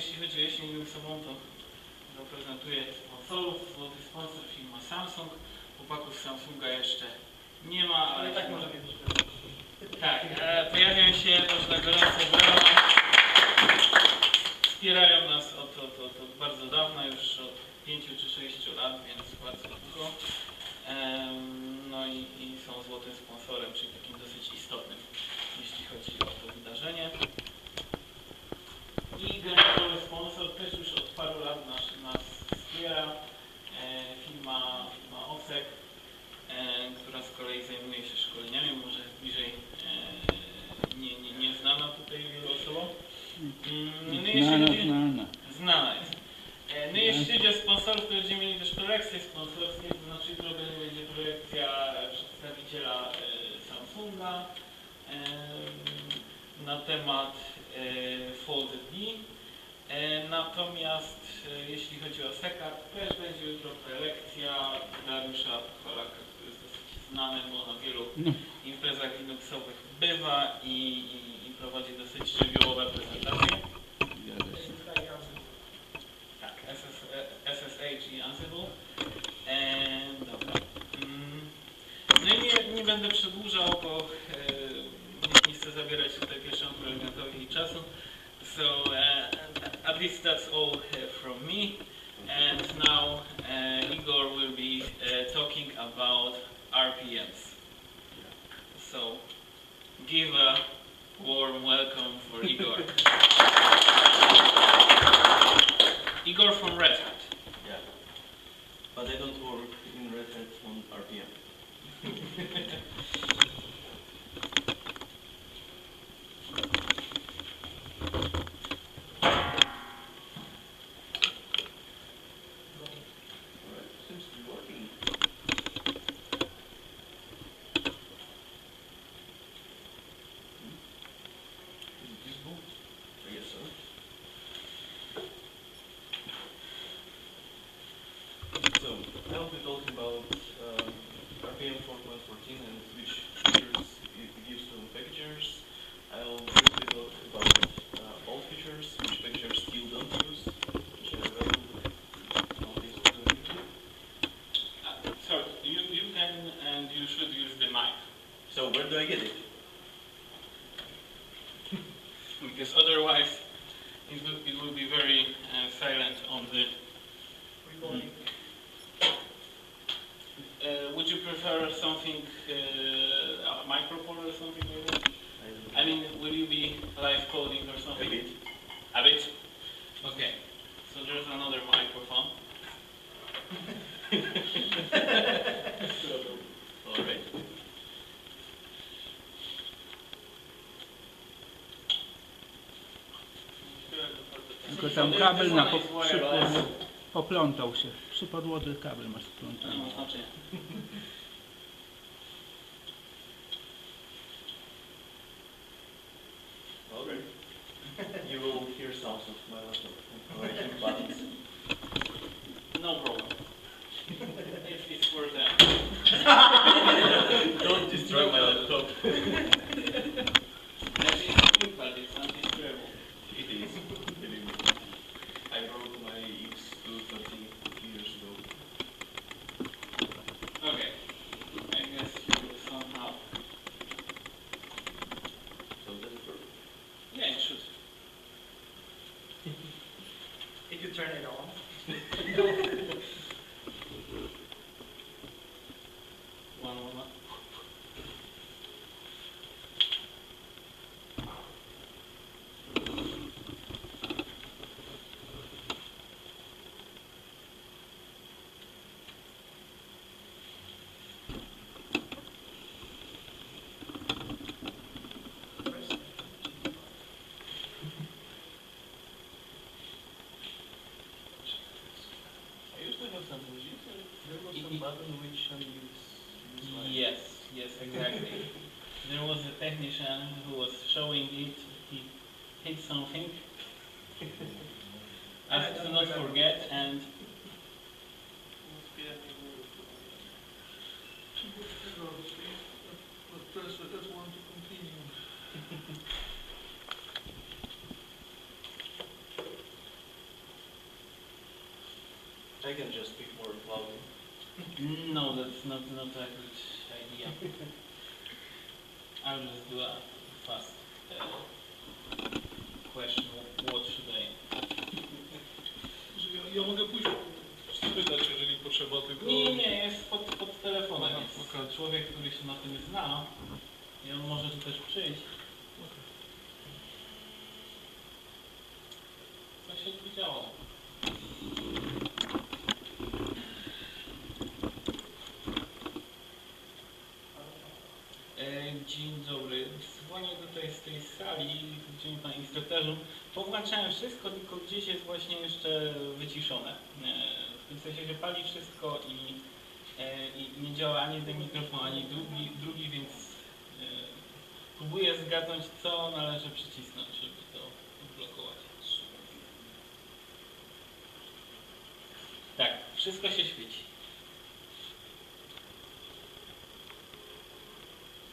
jeśli chodzi o jesień linuxową, to zaprezentuję sponsorów. Złoty sponsor firma Samsung. Chłopaków z Samsunga jeszcze nie ma, ale tak może być. Tak, pojawiają się różnego rodzaju brawa. Wspierają nas od bardzo dawna, już od 5 czy 6 lat, więc bardzo długo. No i są złotym sponsorem, czyli takim dosyć istotnym, jeśli chodzi o to wydarzenie. I generalny sponsor też już od paru lat nas wspiera. Firma OSEK, która z kolei zajmuje się szkoleniami, może bliżej nieznana tutaj wielu osobom. Znana jest. No i jeśli chodzi o sponsorów, to będziemy mieli też prelekcje sponsorskie, to znaczy jutro będzie prelekcja przedstawiciela Samsunga na temat Fold D. Natomiast jeśli chodzi o SECA, też będzie jutro prelekcja Dariusza Polaka, który jest dosyć znany, bo na wielu imprezach linuxowych bywa i prowadzi dosyć żywiołowe prezentacje. Tak, SSH i Ansible. Dobra. No i nie będę przedłużał, bo nie chcę zabierać tutaj pierwszemu prelegentowi czasu. So at least that's all from me. And now Igor will be talking about RPMs. So give a warm welcome for Igor. Igor from Red Hat. Yeah, but I don't work in Red Hat on RPM. I'll be talking about RPM 4.14 and which features it gives to packagers. I'll briefly talk about old features, which packagers still don't use, which are available on this community. Sorry, you can and you should use the mic. So where do I get it? Because otherwise it will be very silent on the recording. Would you prefer something, a microphone or something like that? I mean, will you be live coding or something? A bit. A bit? Okay. So there's another microphone. Alright. Tylko tam kabel na poplątał się. Przy podłodze kabel masz splątany. No, znaczy. Alright. You will hear sounds of my laptop. Clicking buttons. No problem. It's for them. Don't destroy my laptop. Maybe it's good, but it's undestroyable. It is. Believe me. I broke my X230 years ago. Okay. I guess you will somehow. So does it work? Yeah, it should. Did you turn it on? One moment. I used to have some music. There was some button which use line. Yes, exactly. There was a technician who was showing it. He hit something. Asked to not forget, and Press one to continue. I can just speak more loudly. No, that's not a good idea. I'll just do a fast question. What should I? Ja mogę później spytać, jeżeli potrzeba, tylko... Nie, jest pod telefonem. Aha, Jest okej. człowiek, który się na tym zna i on może tu też przyjść. Co się tu działo? Dzień dobry. Dzwonię tutaj z tej sali, gdzie Panie Inspektorze. Powłączałem wszystko, tylko gdzieś jest właśnie jeszcze wyciszone. W tym sensie, że pali wszystko i nie działa ani jeden mikrofon, ani drugi, więc próbuję zgadnąć, co należy przycisnąć, żeby to odblokować. Tak, wszystko się świeci.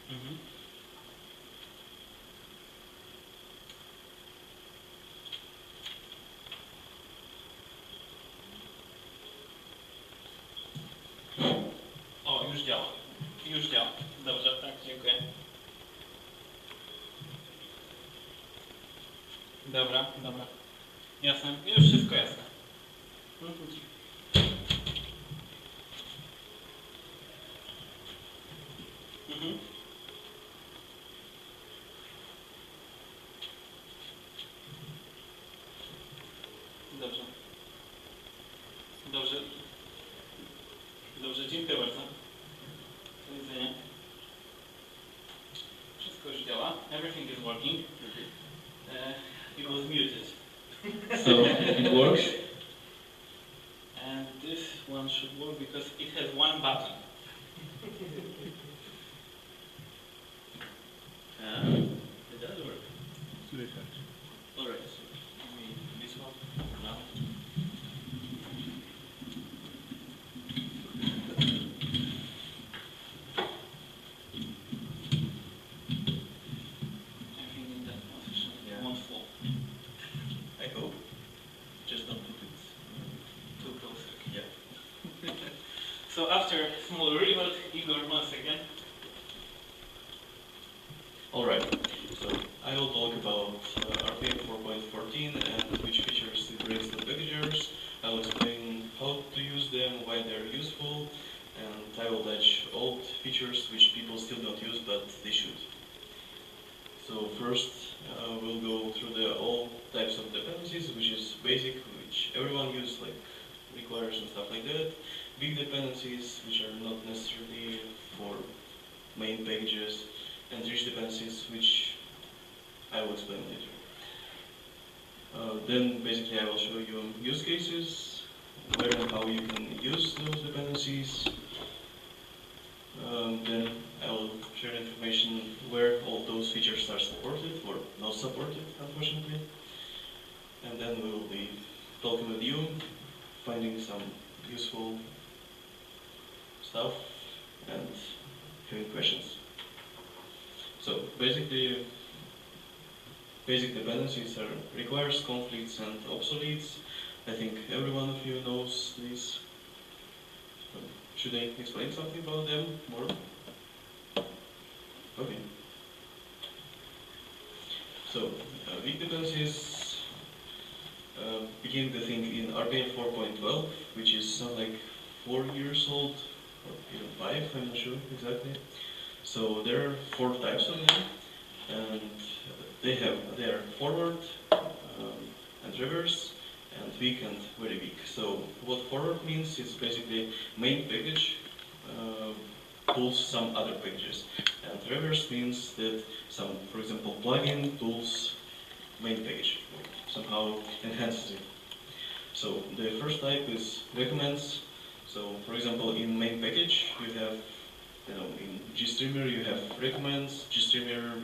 Mhm. O, już działa. Już działa. Dobrze, tak, dziękuję. Dobra. Jasne, już wszystko jasne. Mhm. Dobrze. Dobrze, dziękuję bardzo. Do widzenia. Wszystko już działa. Everything is working. It was muted. So it works. And this one should work because it has one button. It does work. Słychać. Alright, so maybe this one now. I think in that position it Yeah. won't fall. I hope. Just don't put it Too close. Yeah. So after small reboot, Igor once again. Alright, so I will talk about RPM 4.14 and which features it brings to packagers. I will explain how to use them, why they're useful, and I will touch old features which people still don't use but they should. So first we'll go through all types of dependencies, which is basic, which everyone uses, like requires and stuff like that. Big dependencies, which are not necessarily for main packages, and rich dependencies, which I will explain later. Then basically I will show you use cases, where and how you can use those dependencies. Then I will share information where all those features are supported or not supported, unfortunately. And then we will be talking with you, finding some useful stuff and having questions. So basically, basic dependencies requires, conflicts, and obsoletes. I think every one of you knows this. Should I explain something about them more? Okay. So weak dependencies begin the thing in RPM 4.12, which is like 4 years old, or even 5, I'm not sure exactly. So there are 4 types of them, and they are forward and reverse, and weak and very weak. So what forward means is basically main package pulls some other packages, and reverse means that some, for example, plugin pulls main package, somehow enhances it. So the first type is recommends. So for example, in main package you have, in GStreamer you have recommends, GStreamer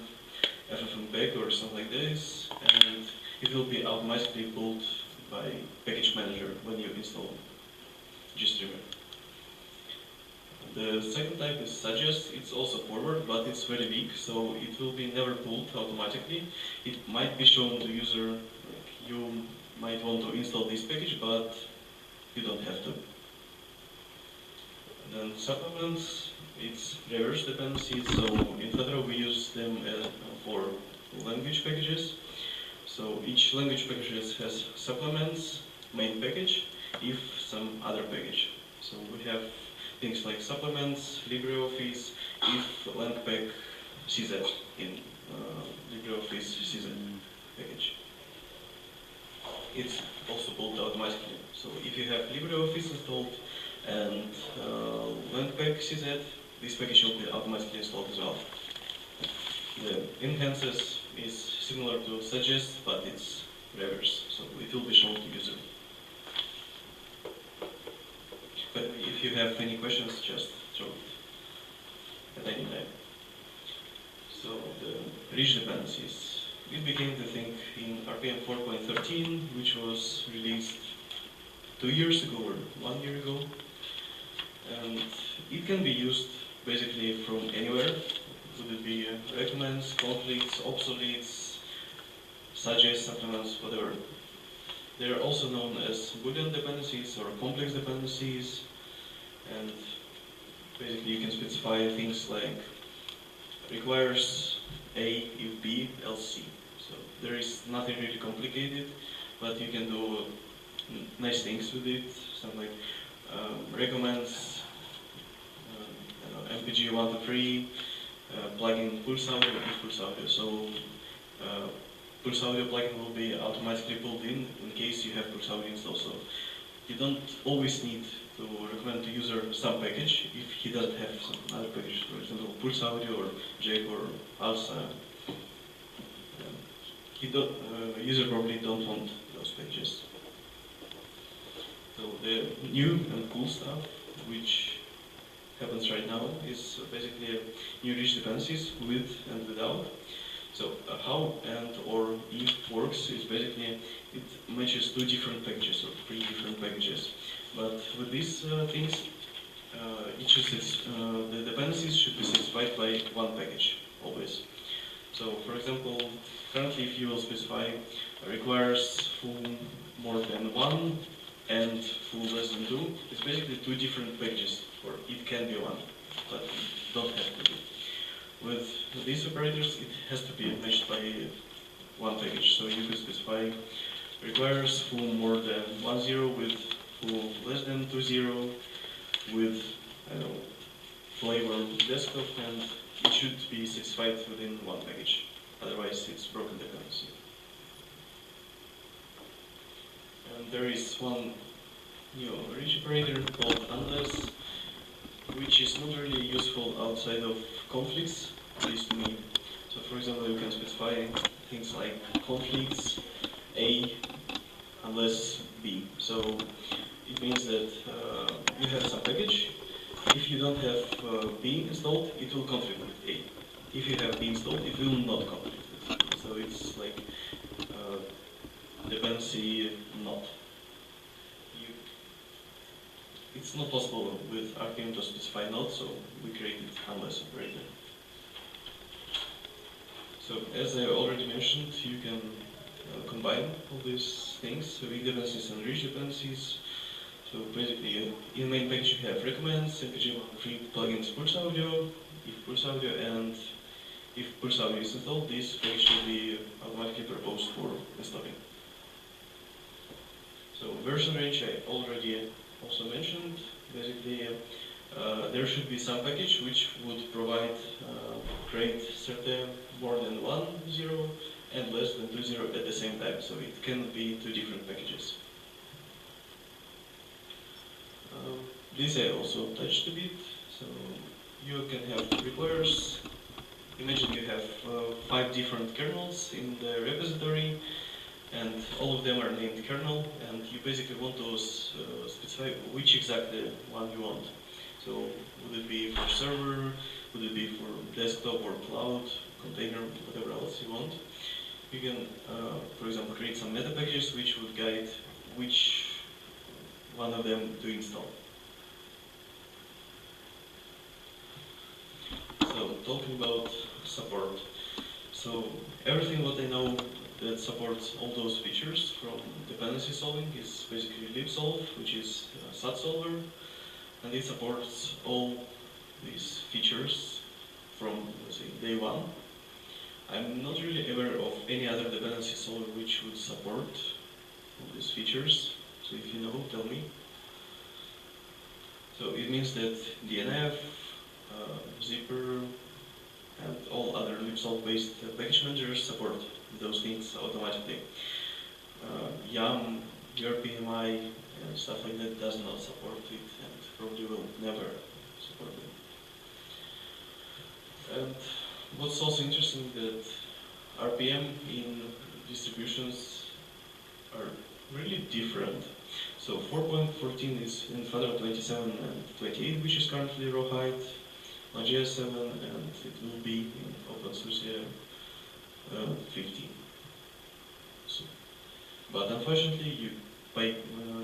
FFmpeg or something like this, and it will be automatically pulled by package manager when you install GStreamer. The second type is suggest. It's also forward, but it's very weak, so it will be never pulled automatically. It might be shown to user, like you might want to install this package, but you don't have to. Then supplements, it's reverse dependencies. So in Fedora we use them for language packages. So each language package has supplements, main package, if some other package. So we have things like supplements, LibreOffice, if langpack CZ in LibreOffice CZ package. It's also pulled automatically. So if you have LibreOffice installed and langpack CZ, this package will be automatically installed as well. The enhances is similar to suggest, but it's reverse, so it will be shown to user. But if you have any questions, just throw it at any time. So the rich dependencies, it became the thing in RPM 4.13, which was released 2 years ago or 1 year ago, and it can be used basically from anywhere. Would it be recommends, conflicts, obsoletes, suggest, supplements, whatever. They are also known as Boolean dependencies or complex dependencies, and basically you can specify things like requires A if B, else C. So there is nothing really complicated, but you can do nice things with it, something like recommends MPG 1 to 3, plugin pulse audio if pulse audio. So pulse audio plugin will be automatically pulled in case you have pulse audio installed. So you don't always need to recommend to user some package if he doesn't have some other package, for example pulse audio or JAG or ALSA. User probably don't want those pages. So the new and cool stuff which happens right now is basically new rich dependencies with and without. So how and or if works is basically it matches 2 different packages or 3 different packages. But with these things, the dependencies should be specified by one package always. So for example, currently if you will specify requires full more than 1 and full less than 2, it's basically 2 different packages, or it can be 1, but it don't have to be. With these operators, it has to be matched by one package. So you could specify requires full more than 10 with full less than 20 with, I don't know, flavor desktop, and it should be specified within one package. Otherwise, it's broken dependency. And there is one new rich operator called unless, which is not really useful outside of conflicts, at least to me. So for example, you can specify things like conflicts A unless B. So it means that you have some package. If you don't have B installed, it will conflict with A. If you have B installed, it will not conflict with A. So it's like dependency not. It's not possible with RPM to specify not, so we created unless operator. So as I already mentioned, you can combine all these things, so weak dependencies and rich dependencies. So basically, in main package you have recommends, MPG free plugins pulse audio, if pulse audio, and if pulse audio is installed, this package will be automatically proposed for installing. So version range I already also mentioned. Basically, there should be some package which would provide create certain more than 10 and less than 20 at the same time. So it can be 2 different packages. This I also touched a bit. So you can have requires. Imagine you have 5 different kernels in the repository, and all of them are named kernel, and you basically want to specify which exactly one you want. So would it be for server, would it be for desktop or cloud, container, whatever else you want. You can, for example, create some meta packages which would guide which one of them to install. So talking about support. So everything what I know that supports all those features from dependency solving is basically libsolv, which is a SAT solver, and it supports all these features from, let's say, day one. I'm not really aware of any other dependency solver which would support all these features. So if you know, tell me. So it means that DNF, zipper, and all other libsolv-based package managers support those things automatically. YAM, RPM+, and stuff like that does not support it, and probably will never support it. And what's also interesting that RPM in distributions are really different. So 4.14 is in Fedora 27 and 28, which is currently rawhide, Mageia 7, and it will be in Otwarcie 15. So, but unfortunately, by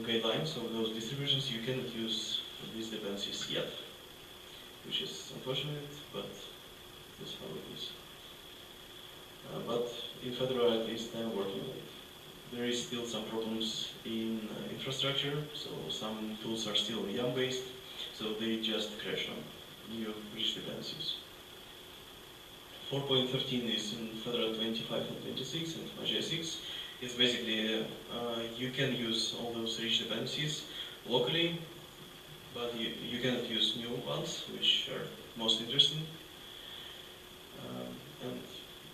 guidelines of those distributions, you cannot use these dependencies yet, which is unfortunate, but that's how it is. But in Fedora, at least, I'm working on it. There is still some problems in infrastructure, so some tools are still YAM-based, so they just crash on new rich dependencies. 4.13 is in Fedora 25 and 26 and Mageia 6. It's basically, you can use all those rich dependencies locally, but you cannot use new ones, which are most interesting. And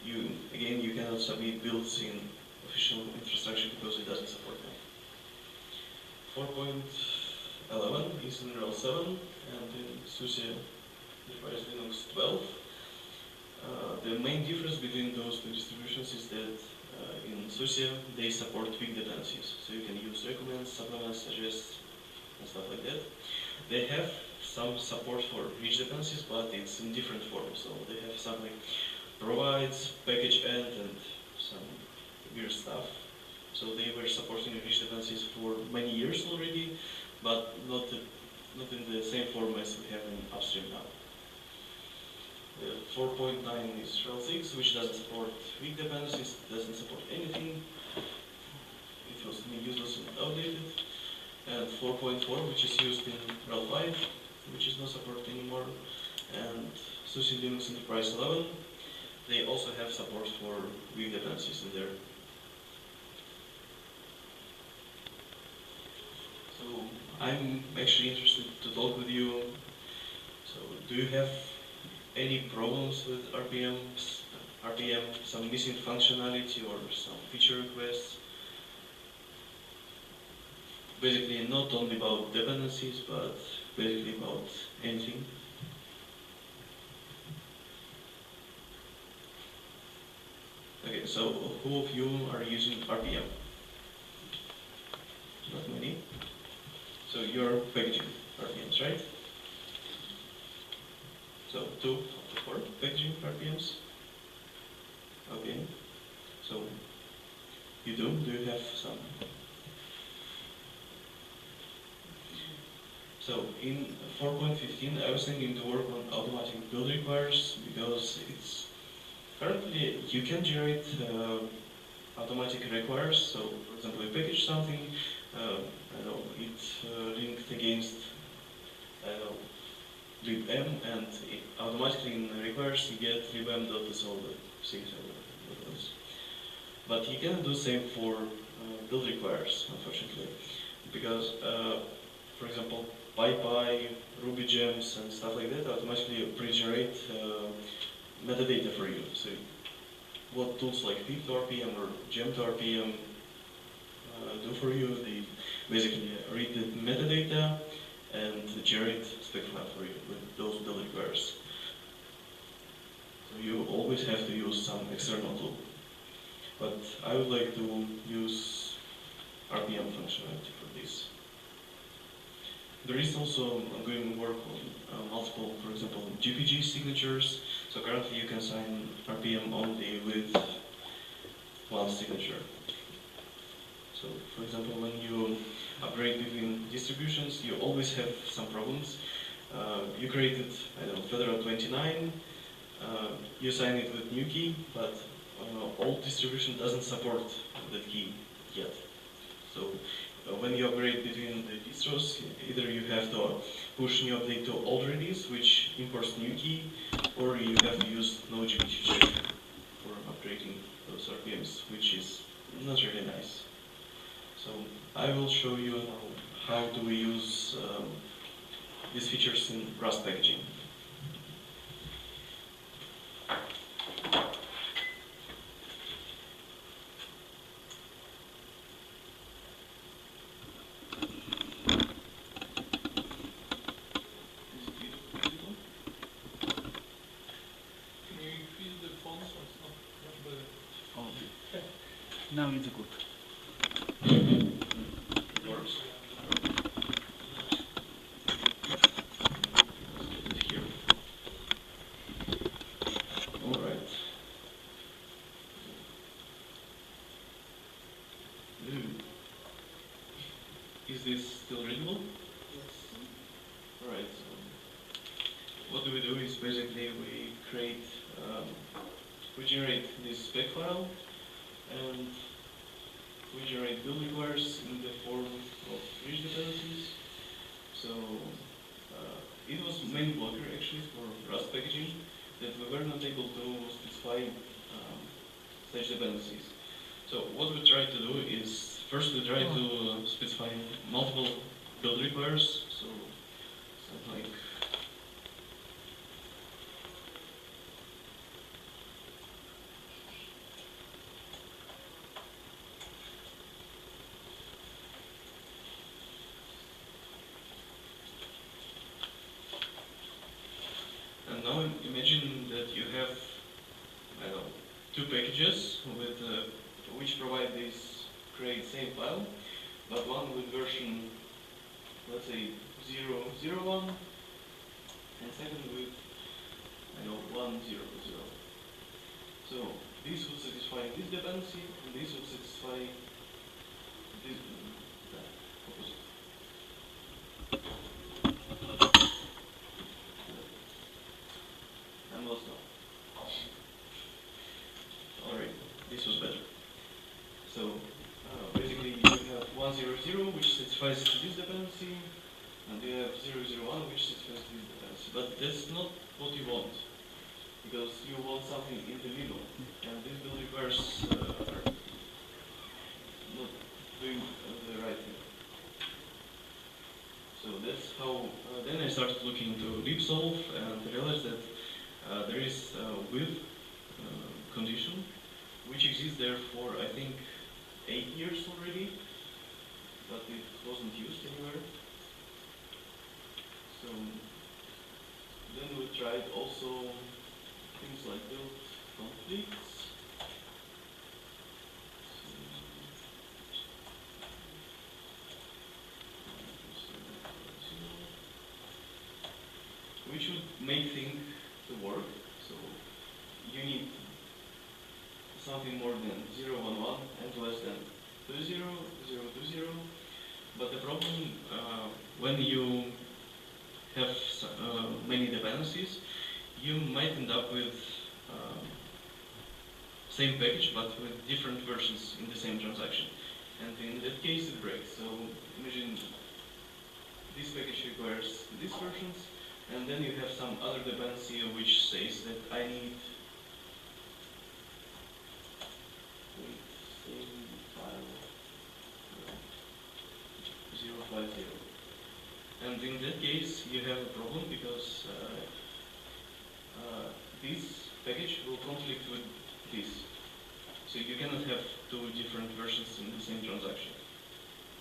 you cannot submit builds in official infrastructure because it doesn't support them. 4.11 is in RHEL 7, and in SUSE requires Linux 12. The main difference between those two distributions is that in SUSE they support weak dependencies, so you can use recommends, supplements, suggest, and stuff like that. They have some support for rich dependencies, but it's in different forms. So they have some like provides, package end, and some weird stuff. So they were supporting rich dependencies for many years already, but not in the same form as we have in upstream now. 4.9 is RHEL 6, which doesn't support weak dependencies, doesn't support anything. It was useless and outdated. And 4.4, which is used in RHEL 5, which is not supported anymore. And SUSE Linux Enterprise 11, they also have support for weak dependencies in there. So I'm actually interested to talk with you. So do you have any problems with RPM, some missing functionality or some feature requests? Basically not only about dependencies, but basically about anything. Okay, so who of you are using RPM? Not many. So you're packaging RPMs, right? So 2 out of 4 packaging RPMs. Okay. So you do? Do you have some? So in 4.15, I was thinking to work on automatic build requires because it's currently you can generate automatic requires. So for example, you package something, I know it's linked against libm, and it automatically in requires you get libm.dissolve things. But you cannot do the same for build requires, unfortunately, because for example, PyPy, Ruby gems, and stuff like that automatically pre-generate metadata for you. So what tools like Pip to RPM or Gem to RPM do for you, they basically read the metadata and generate spec file for you with those build requires. So you always have to use some external tool. But I would like to use RPM functionality for this. There is also ongoing work on multiple, for example, GPG signatures. So currently you can sign RPM only with one signature. So for example, when you upgrade between distributions, you always have some problems. You created, I don't know, Fedora 29, you sign it with new key, but old distribution doesn't support that key yet. So when you upgrade between the distros, either you have to push new update to old release, which imports new key, or you have to use no GPT check for upgrading those RPMs, which is not really nice. So I will show you how do we use these features in Rust packaging. Can you increase the font so it's not much better? O, now it's good. It works. Here. All right. Is this still readable? Yes. Alright, so what do? Is basically we create, we generate this spec file, and we generate build requires in the form of rich dependencies. So it was main blocker actually for Rust packaging that we were not able to specify stage dependencies. So what we try to do is first we try to specify multiple build requires. So something like and now imagine that you have, I don't know, two packages with which provide this create same file, but one with version, let's say 0.0.1, and second with, I know, 1.0.0. So this would satisfy this dependency, and this would satisfy this opposite. And lost now. Alright, this was better. So basically you have 1.0.0 which satisfies this dependency, and you have 0.0.1 which satisfies this dependency. But that's not what you want, because you want something in the middle, and this build requires not doing the right thing. So that's how, then I started looking into libsolv and realized that there is a with condition which exists there for, I think, 8 years already, but it wasn't used anywhere. So then we tried also things like build conflicts. Which would make things to work. So you need something more than 0.1.1 and less than 2.0, 0.2.0. But the problem when you have many dependencies, you might end up with same package but with different versions in the same transaction. And in that case it breaks. So imagine this package requires these versions, and then you have some other dependency which says that I need same file 0.50. And in that case you have a problem because this package will conflict with this. So you cannot have two different versions in the same transaction.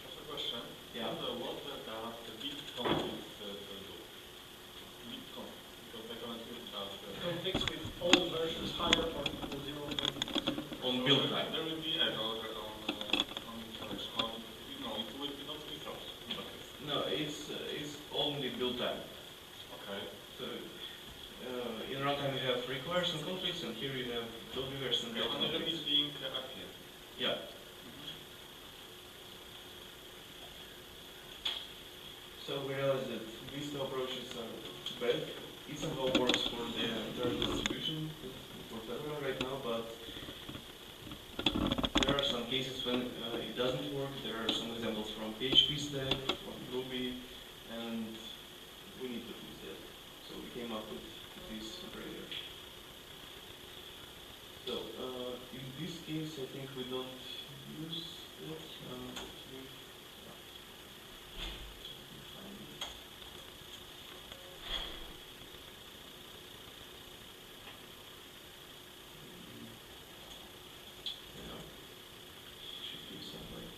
Just a question. Yeah. What the bit conflict do? Bit conflict, because I cannot use that. Conflicts with all versions higher or equal 0. On build time. There will be error on installation. No, it will be not results. No, it's only build time. Okay. So in runtime you have requires and conflicts, and here you have build requires and build And the conflicts. is being appeared. Yeah. So we realized that these two approaches are bad. It somehow works for the entire distribution for Fedora right now, but there are some cases cases when it doesn't work. There are some examples from PHP stack, from Ruby, and we need to fix that. So we came up with this operator. So in this case, I think we don't use that. Should be somewhere.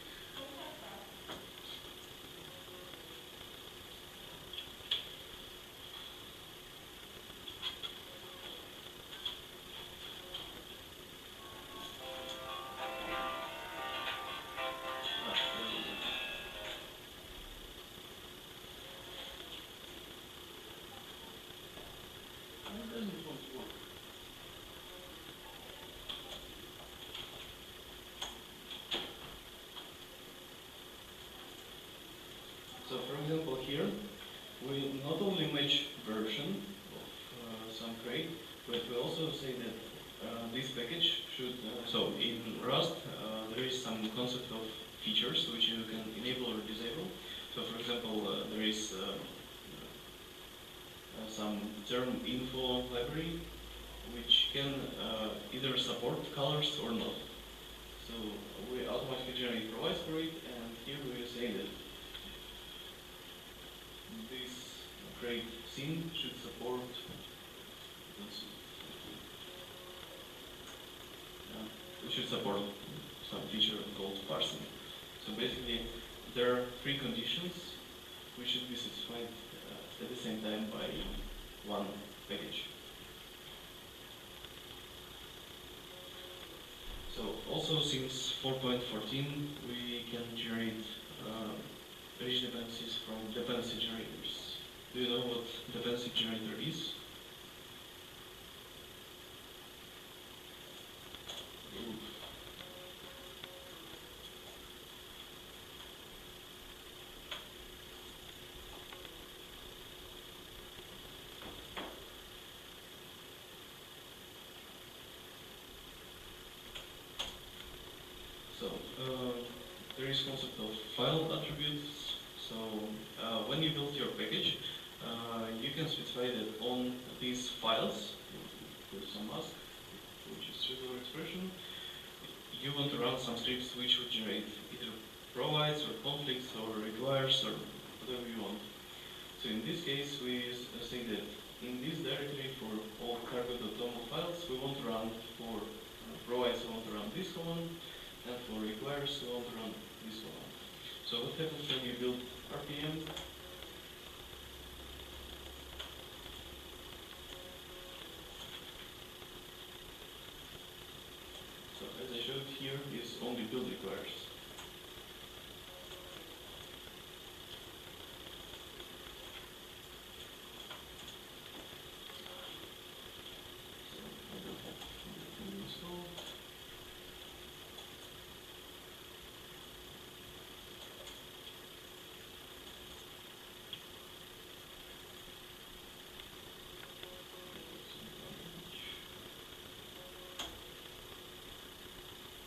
Ah, there we go. Why doesn't it want to work? So for example here, we not only match version of some crate, but we also say that this package should, so in Rust there is some concept of features which you can enable or disable. So for example, there is some term info library which can either support colors or not. So we automatically generate provides for it, and here we say that this crate scene should support it should support some feature called parsing. So basically there are three conditions which should be satisfied at the same time by one package. So also since 4.14 we can generate rich dependencies from dependency generators. Do you know what dependency generator is? So there is concept of file attributes. So when you build your package, you can specify that on these files, with some mask, which is regular expression, you want to run some scripts which would generate either provides or conflicts or requires or whatever you want. So in this case, we say that in this directory for all cargo.toml files, we want to run for provides, we want to run this command, and for requires, we want to run this command. So what happens when you build RPM? So as I showed here is only build requires.